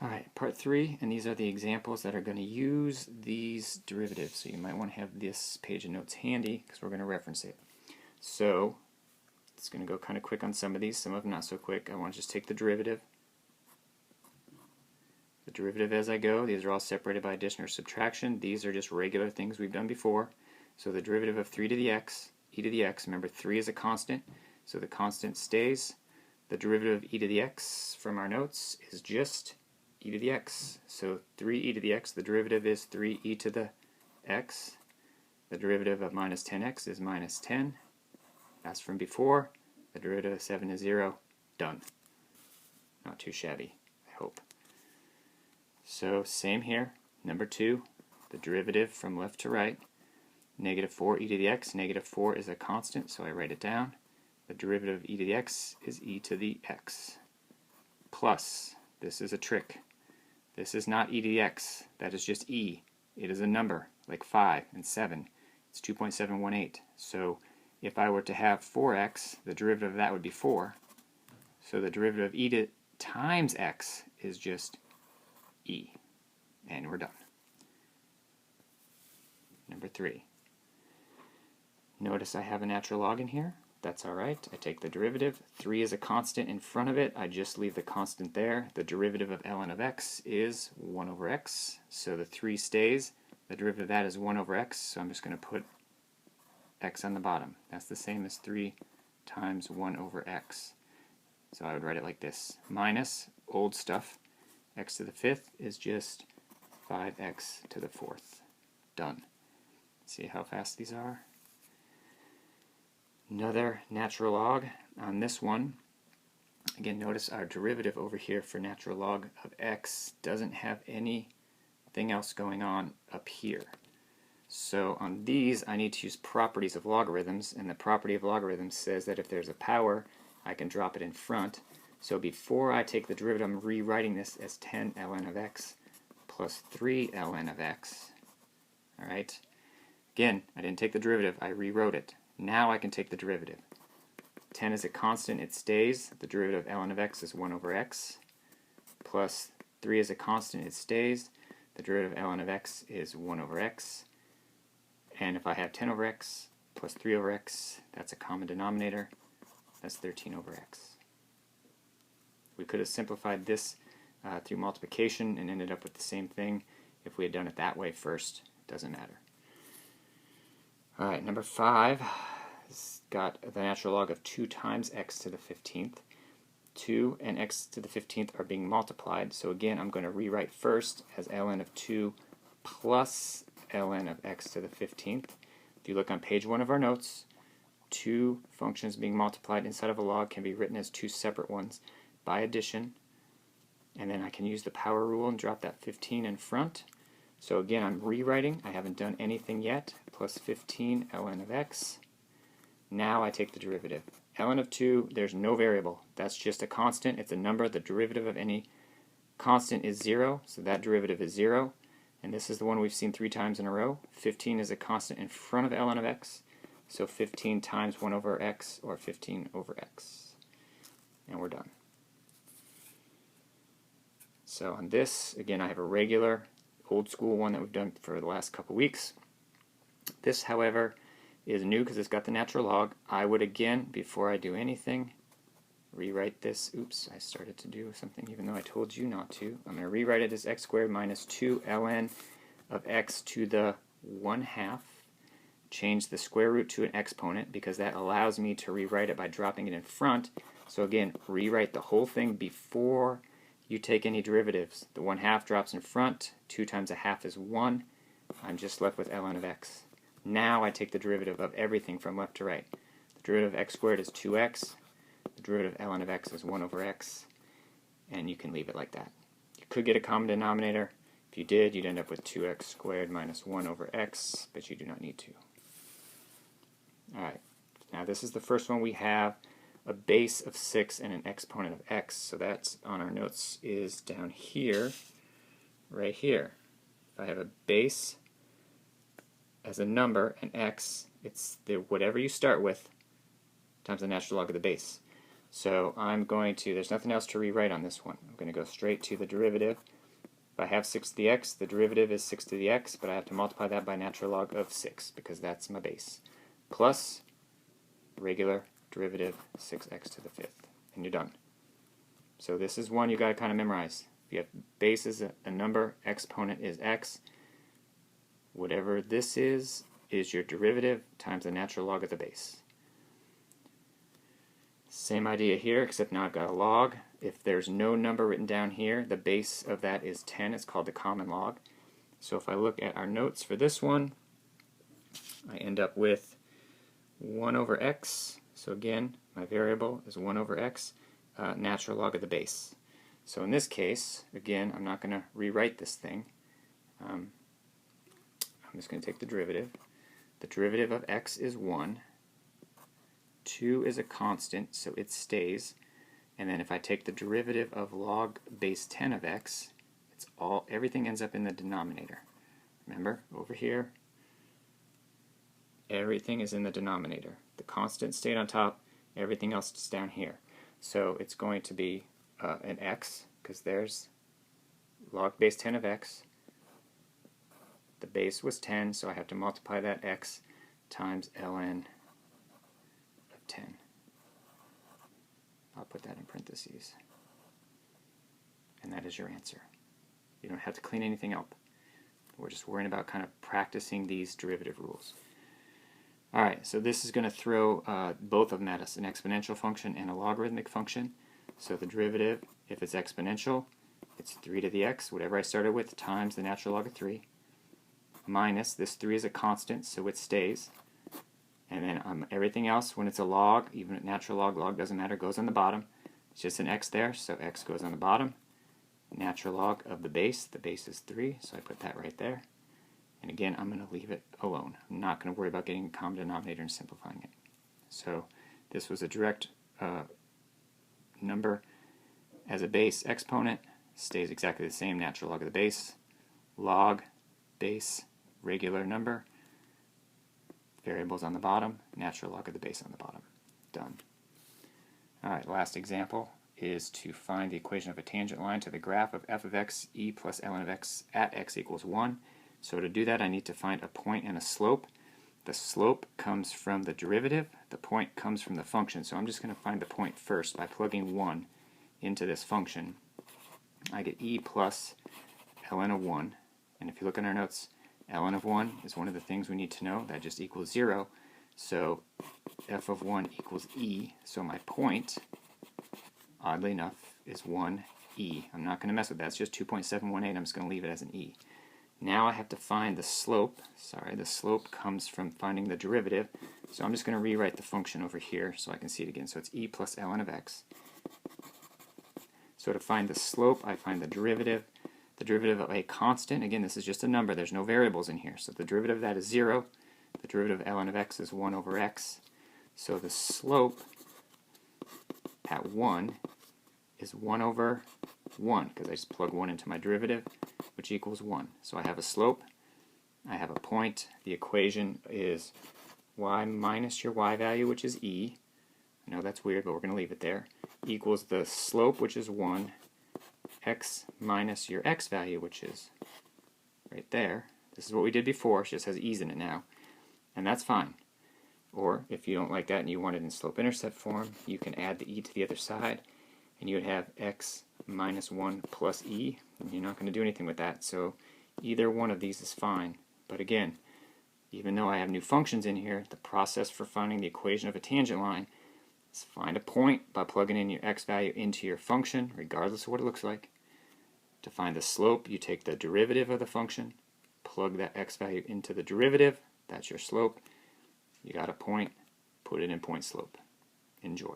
Alright, part 3, and these are the examples that are going to use these derivatives. So you might want to have this page of notes handy because we're going to reference it. So it's going to go kind of quick on some of these, some of them not so quick. I want to just take the derivative. The derivative as I go. These are all separated by addition or subtraction. These are just regular things we've done before. So the derivative of 3 to the x, e to the x, remember 3 is a constant, so the constant stays. The derivative of e to the x from our notes is just e to the x. So 3e to the x, the derivative is 3e to the x. The derivative of minus 10x is minus 10. As from before, the derivative of 7 is 0. Done. Not too shabby, I hope. So same here. Number 2, the derivative from left to right. Negative 4e to the x. Negative 4 is a constant, so I write it down. The derivative of e to the x is e to the x. Plus, this is a trick. This is not e to the x. That is just e. It is a number, like 5 and 7. It's 2.718. So if I were to have 4x, the derivative of that would be 4. So the derivative of e times x is just e. And we're done. Number 3. Notice I have a natural log in here. That's alright. I take the derivative. 3 is a constant in front of it. I just leave the constant there. The derivative of ln of x is 1 over x. So the 3 stays. The derivative of that is 1 over x. So I'm just going to put x on the bottom. That's the same as 3 times 1 over x. So I would write it like this. Minus, old stuff, x to the 5th is just 5x to the 4th. Done. See how fast these are? Another natural log on this one. Again, notice our derivative over here for natural log of x doesn't have anything else going on up here. So on these, I need to use properties of logarithms, and the property of logarithms says that if there's a power, I can drop it in front. So before I take the derivative, I'm rewriting this as 10 ln of x plus 3 ln of x. Alright? Again, I didn't take the derivative, I rewrote it. Now I can take the derivative. 10 is a constant, it stays. The derivative of ln of x is 1 over x. Plus 3 is a constant, it stays. The derivative of ln of x is 1 over x. And if I have 10 over x plus 3 over x, that's a common denominator. That's 13 over x. We could have simplified this through multiplication and ended up with the same thing if we had done it that way first. Doesn't matter. Alright, number 5 has got the natural log of 2 times x to the 15th. 2 and x to the 15th are being multiplied, so again I'm going to rewrite first as ln of 2 plus ln of x to the 15th. If you look on page 1 of our notes, 2 functions being multiplied inside of a log can be written as 2 separate ones by addition, and then I can use the power rule and drop that 15 in front. So again, I'm rewriting. I haven't done anything yet. Plus 15 ln of x. Now I take the derivative. ln of 2, there's no variable. That's just a constant. It's a number. The derivative of any constant is 0, so that derivative is 0. And this is the one we've seen 3 times in a row. 15 is a constant in front of ln of x. So 15 times 1 over x, or 15 over x. And we're done. So on this, again, I have a regular old school one that we've done for the last couple weeks. This, however, is new because it's got the natural log. I would again, before I do anything, rewrite this. Oops, I started to do something even though I told you not to. I'm going to rewrite it as x squared minus 2 ln of x to the 1/2. Change the square root to an exponent because that allows me to rewrite it by dropping it in front. So again, rewrite the whole thing before you take any derivatives. The 1/2 drops in front. 2 times 1/2 is 1. I'm just left with ln of x. Now I take the derivative of everything from left to right. The derivative of x squared is 2x. The derivative of ln of x is 1 over x. And you can leave it like that. You could get a common denominator. If you did, you'd end up with 2x squared minus 1 over x, but you do not need to. Alright, now this is the first one. We have a base of 6 and an exponent of x. So that's on our notes is down here, right here. If I have a base as a number and x, it's the whatever you start with times the natural log of the base. So I'm going to, there's nothing else to rewrite on this one. I'm going to go straight to the derivative. If I have 6 to the x, the derivative is 6 to the x, but I have to multiply that by natural log of 6 because that's my base. Plus regular derivative 6x to the 5th. And you're done. So this is one you got to kind of memorize. If you have base is a number, exponent is x, whatever this is your derivative times the natural log of the base. Same idea here, except now I've got a log. If there's no number written down here, the base of that is 10. It's called the common log. So if I look at our notes for this one, I end up with 1 over x. So again, my variable is 1 over x, natural log of the base. So in this case, again, I'm not going to rewrite this thing. I'm just going to take the derivative. The derivative of x is 1. 2 is a constant, so it stays. And then if I take the derivative of log base 10 of x, everything ends up in the denominator. Remember, over here, everything is in the denominator. The constant stayed on top, everything else is down here. So it's going to be an x, because there's log base 10 of x. The base was 10, so I have to multiply that x times ln of 10. I'll put that in parentheses. And that is your answer. You don't have to clean anything up. We're just worrying about kind of practicing these derivative rules. Alright, so this is going to throw both of them at us, an exponential function and a logarithmic function. So the derivative, if it's exponential, it's 3 to the x, whatever I started with, times the natural log of 3, minus, this 3 is a constant, so it stays. And then everything else, when it's a log, even at natural log doesn't matter, goes on the bottom. It's just an x there, so x goes on the bottom. Natural log of the base is 3, so I put that right there. And again, I'm going to leave it alone. I'm not going to worry about getting a common denominator and simplifying it. So this was a direct number as a base exponent, stays exactly the same, natural log of the base, log, base, regular number, variables on the bottom, natural log of the base on the bottom. Done. Alright, last example is to find the equation of a tangent line to the graph of f of x e plus ln of x at x equals 1. So to do that, I need to find a point and a slope. The slope comes from the derivative, the point comes from the function. So I'm just going to find the point first by plugging 1 into this function. I get e plus ln of 1. And if you look in our notes, ln of 1 is one of the things we need to know. That just equals 0. So f of 1 equals e. So my point, oddly enough, is 1e. I'm not going to mess with that. It's just 2.718. I'm just going to leave it as an e. Now I have to find the slope. Sorry, the slope comes from finding the derivative. So I'm just going to rewrite the function over here so I can see it again. So it's e plus ln of x. So to find the slope, I find the derivative. The derivative of a constant, again, this is just a number. There's no variables in here. So the derivative of that is 0. The derivative of ln of x is 1 over x. So the slope at 1 is 1 over 1, because I just plug 1 into my derivative, which equals 1. So I have a slope, I have a point. The equation is y minus your y value, which is e. I know that's weird, but we're going to leave it there. Equals the slope, which is 1, x minus your x value, which is right there. This is what we did before. It just has e's in it now. And that's fine. Or if you don't like that and you want it in slope-intercept form, you can add the e to the other side, and you would have x minus 1 plus e. And you're not going to do anything with that, so either one of these is fine. But again, even though I have new functions in here, the process for finding the equation of a tangent line is find a point by plugging in your x value into your function, regardless of what it looks like. To find the slope, you take the derivative of the function, plug that x value into the derivative, that's your slope. You got a point, put it in point slope. Enjoy.